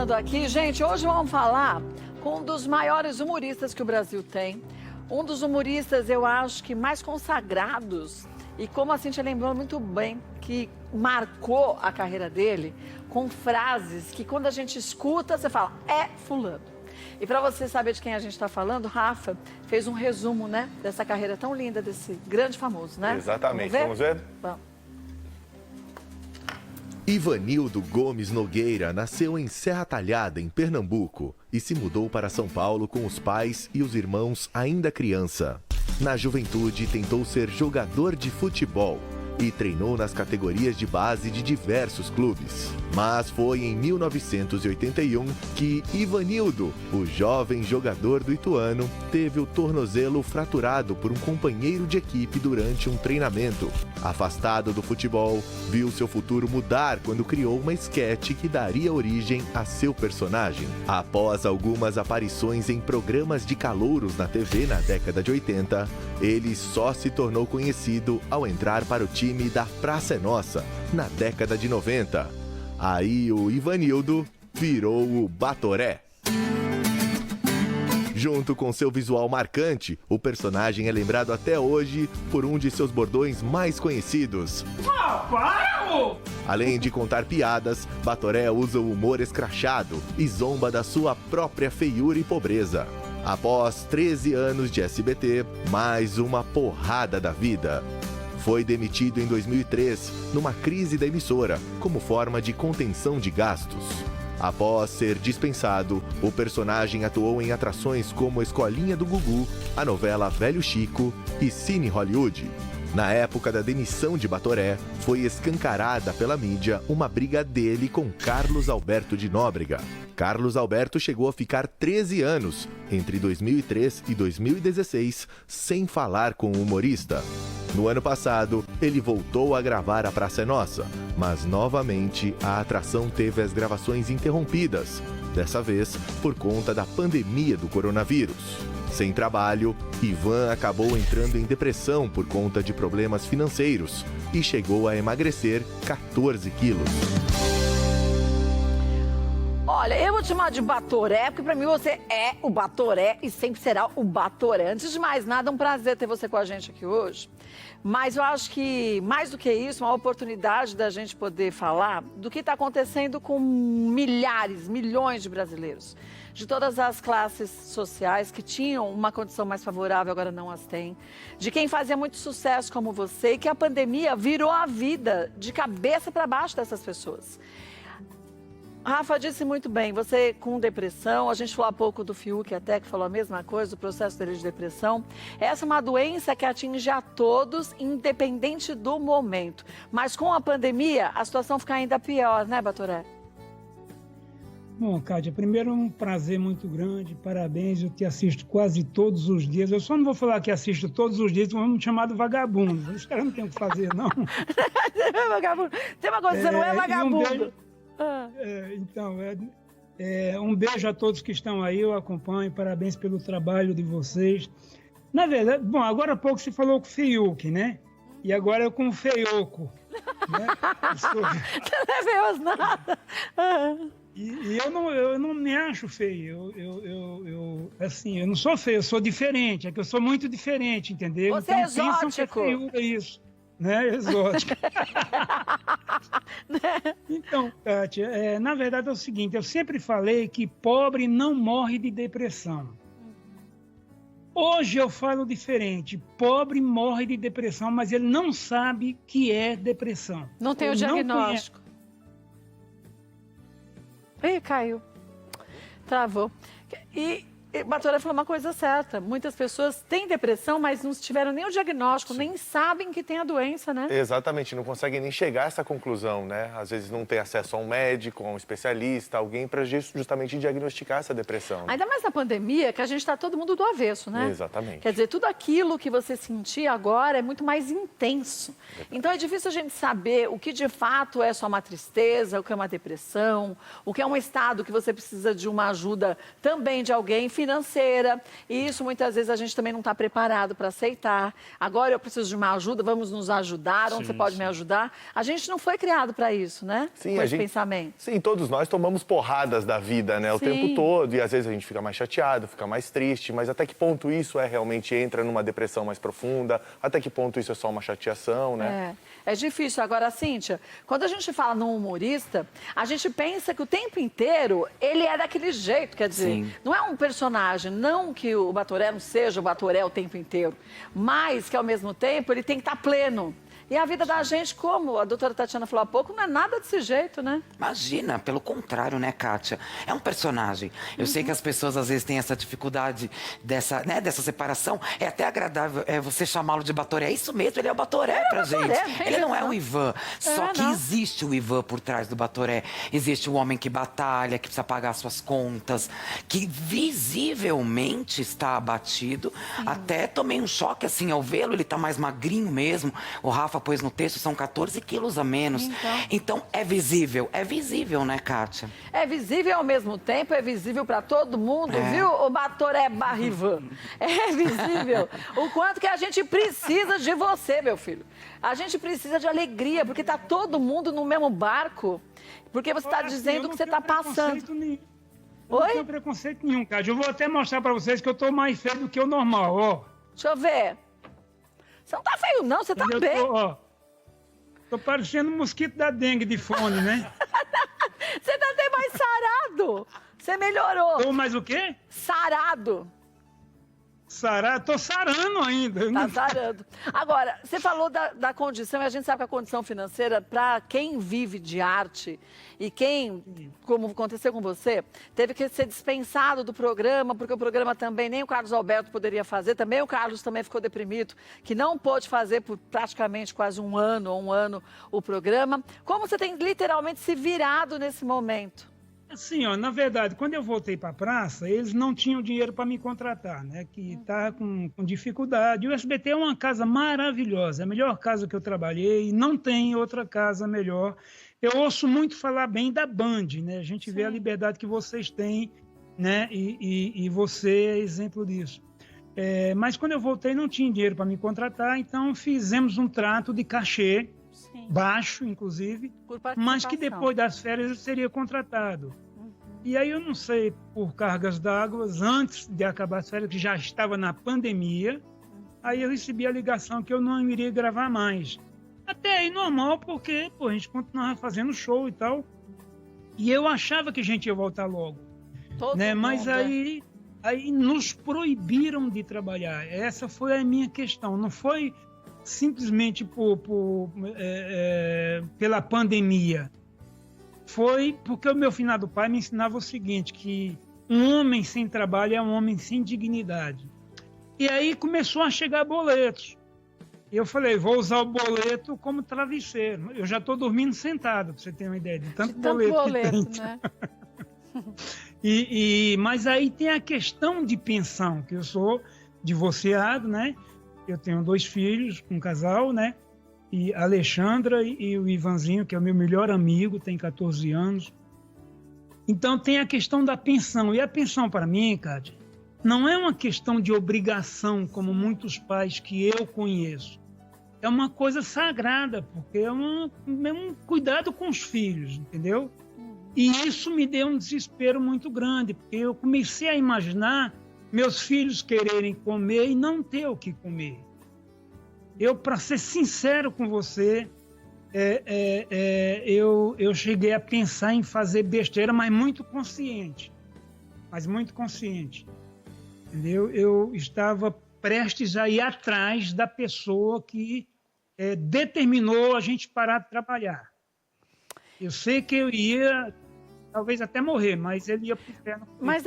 voltando aqui, gente, hoje vamos falar com um dos maiores humoristas que o Brasil tem. Um dos humoristas, eu acho que mais consagrados. E como a Cíntia lembrou muito bem, que marcou a carreira dele com frases que quando a gente escuta, você fala, é fulano. E para você saber de quem a gente está falando, Rafa fez um resumo, né, dessa carreira tão linda, desse grande famoso, né? Exatamente. Vamos ver? Vamos. Ivanildo Gomes Nogueira nasceu em Serra Talhada, em Pernambuco, e se mudou para São Paulo com os pais e os irmãos ainda criança. Na juventude, tentou ser jogador de futebol e treinou nas categorias de base de diversos clubes. Mas foi em 1981 que Ivanildo, o jovem jogador do Ituano, teve o tornozelo fraturado por um companheiro de equipe durante um treinamento. Afastado do futebol, viu seu futuro mudar quando criou uma esquete que daria origem a seu personagem. Após algumas aparições em programas de calouros na TV na década de 80, ele só se tornou conhecido ao entrar para o time da Praça é Nossa, na década de 90. Aí o Ivanildo virou o Batoré. Junto com seu visual marcante, o personagem é lembrado até hoje por um de seus bordões mais conhecidos. Além de contar piadas, Batoré usa o humor escrachado e zomba da sua própria feiura e pobreza. Após 13 anos de SBT, mais uma porrada da vida. Foi demitido em 2003, numa crise da emissora, como forma de contenção de gastos. Após ser dispensado, o personagem atuou em atrações como Escolinha do Gugu, a novela Velho Chico e Cine Hollywood. Na época da demissão de Batoré, foi escancarada pela mídia uma briga dele com Carlos Alberto de Nóbrega. Carlos Alberto chegou a ficar 13 anos, entre 2003 e 2016, sem falar com o humorista. No ano passado, ele voltou a gravar A Praça é Nossa, mas novamente a atração teve as gravações interrompidas, dessa vez por conta da pandemia do coronavírus. Sem trabalho, Ivan acabou entrando em depressão por conta de problemas financeiros e chegou a emagrecer 14 quilos. Olha, eu vou te chamar de Batoré, porque pra mim você é o Batoré e sempre será o Batoré. Antes de mais nada, é um prazer ter você com a gente aqui hoje. Mas eu acho que, mais do que isso, uma oportunidade da gente poder falar do que está acontecendo com milhares, milhões de brasileiros. De todas as classes sociais que tinham uma condição mais favorável, agora não as têm. De quem fazia muito sucesso como você e que a pandemia virou a vida de cabeça para baixo dessas pessoas. Rafa disse muito bem, você com depressão, a gente falou há pouco do Fiuk até, que falou a mesma coisa, do processo dele de depressão. Essa é uma doença que atinge a todos, independente do momento. Mas com a pandemia, a situação fica ainda pior, né, Batoré? Bom, Kátia, primeiro é um prazer muito grande, parabéns, eu te assisto quase todos os dias. Eu só não vou falar que assisto todos os dias, vamos me chamar de vagabundo. Os caras não tem o que fazer, não. Vagabundo. Tem uma coisa, você não é vagabundo. Um beijo a todos que estão aí, eu acompanho, parabéns pelo trabalho de vocês. Na verdade, bom, agora há pouco você falou com o Fiuk, né? E agora eu com o Feioco. Né? Você não é feioso nada. E eu não me acho feio, eu não sou feio, eu sou diferente, é que eu sou muito diferente, entendeu? Você então, é exótico. É isso. Né? Exótico. Então, Kátia, na verdade é o seguinte, eu sempre falei que pobre não morre de depressão. Hoje eu falo diferente, pobre morre de depressão, mas ele não sabe que é depressão. Não tem o diagnóstico. Ih, caiu. Travou. E Batoré falou uma coisa certa. Muitas pessoas têm depressão, mas não tiveram nem o diagnóstico, nem sabem que tem a doença, né? Exatamente, não conseguem nem chegar a essa conclusão, né? Às vezes não tem acesso a um médico, a um especialista, alguém para justamente diagnosticar essa depressão. Ainda mais na pandemia, que a gente está todo mundo do avesso, né? Exatamente. Quer dizer, tudo aquilo que você sentia agora é muito mais intenso. Então é difícil a gente saber o que de fato é só uma tristeza, o que é uma depressão, o que é um estado que você precisa de uma ajuda também de alguém. financeira. E isso muitas vezes a gente também não está preparado para aceitar. Agora eu preciso de uma ajuda, vamos nos ajudar, onde você pode me ajudar? A gente não foi criado para isso, né? Sim, com esse pensamento. Sim, todos nós tomamos porradas da vida, né? O tempo todo. E às vezes a gente fica mais chateado, fica mais triste. Mas até que ponto isso realmente entra numa depressão mais profunda? Até que ponto isso é só uma chateação, né? É difícil. Agora, Cíntia, quando a gente fala num humorista, a gente pensa que o tempo inteiro ele é daquele jeito, quer dizer, não é um personagem, não que o Batoré não seja o Batoré o tempo inteiro, mas que ao mesmo tempo ele tem que estar pleno. E a vida da gente, como a doutora Tatiana falou há pouco, não é nada desse jeito, né? Imagina, pelo contrário, né, Kátia? É um personagem. Eu sei que as pessoas às vezes têm essa dificuldade dessa separação. É até agradável você chamá-lo de Batoré. É isso mesmo, ele é o Batoré pra gente. Ele não é o Ivan. Só que existe o Ivan por trás do Batoré. Existe o homem que batalha, que precisa pagar suas contas, que visivelmente está abatido. Até tomei um choque, assim, ao vê-lo. Ele tá mais magrinho mesmo. O Rafa pôs no texto, são 14 quilos a menos. Então, é visível, né, Kátia? É visível ao mesmo tempo, é visível para todo mundo, viu? O Batoré Barrivan. É visível o quanto que a gente precisa de você, meu filho. A gente precisa de alegria, porque tá todo mundo no mesmo barco, porque você está dizendo o que você está passando. Eu não tenho preconceito nenhum, Kátia. Eu vou até mostrar para vocês que eu tô mais feio do que o normal, ó. Deixa eu ver. Você não tá feio, não, você tá bem. Tô parecendo um mosquito da dengue de fone, né? Você tá até mais sarado. Você melhorou. Tô mais o quê? Sarado. Sarado? Tô sarando ainda. Tá sarando. Agora, você falou da condição, e a gente sabe que a condição financeira, para quem vive de arte e quem, como aconteceu com você, teve que ser dispensado do programa, porque o programa também, nem o Carlos Alberto poderia fazer, também o Carlos também ficou deprimido, que não pôde fazer por praticamente quase um ano o programa. Como você tem literalmente se virado nesse momento? Assim, ó, na verdade, quando eu voltei para a praça, eles não tinham dinheiro para me contratar, né? Que tá com dificuldade. O SBT é uma casa maravilhosa, é a melhor casa que eu trabalhei, não tem outra casa melhor. Eu ouço muito falar bem da Band, né? A gente vê a liberdade que vocês têm, né? E você é exemplo disso. Mas quando eu voltei, não tinha dinheiro para me contratar, então fizemos um trato de cachê, baixo, inclusive, mas que depois das férias eu seria contratado. E aí eu não sei, por cargas d'água, antes de acabar as férias, que já estava na pandemia, aí eu recebi a ligação que eu não iria gravar mais. Até aí normal, porque a gente continuava fazendo show e tal. E eu achava que a gente ia voltar logo. Né? Mas aí nos proibiram de trabalhar. Essa foi a minha questão. Não foi simplesmente pela pandemia. Foi porque o meu finado pai me ensinava o seguinte, que um homem sem trabalho é um homem sem dignidade. E aí começou a chegar boletos. E eu falei, vou usar o boleto como travesseiro. Eu já estou dormindo sentado, para você ter uma ideia de tanto boleto que tem. Né? Mas aí tem a questão de pensão, que eu sou divorciado, né? Eu tenho 2 filhos, um casal, né? E a Alexandra e o Ivanzinho, que é o meu melhor amigo, tem 14 anos. Então tem a questão da pensão. E a pensão para mim, Kátia, não é uma questão de obrigação, como muitos pais que eu conheço. É uma coisa sagrada, porque é um cuidado com os filhos, entendeu? E isso me deu um desespero muito grande, porque eu comecei a imaginar meus filhos quererem comer e não ter o que comer. Eu, para ser sincero com você, eu cheguei a pensar em fazer besteira, mas muito consciente. Entendeu? Eu estava prestes a ir atrás da pessoa que determinou a gente parar de trabalhar. Eu sei que eu ia, talvez até morrer, mas ele ia para o inferno. Mas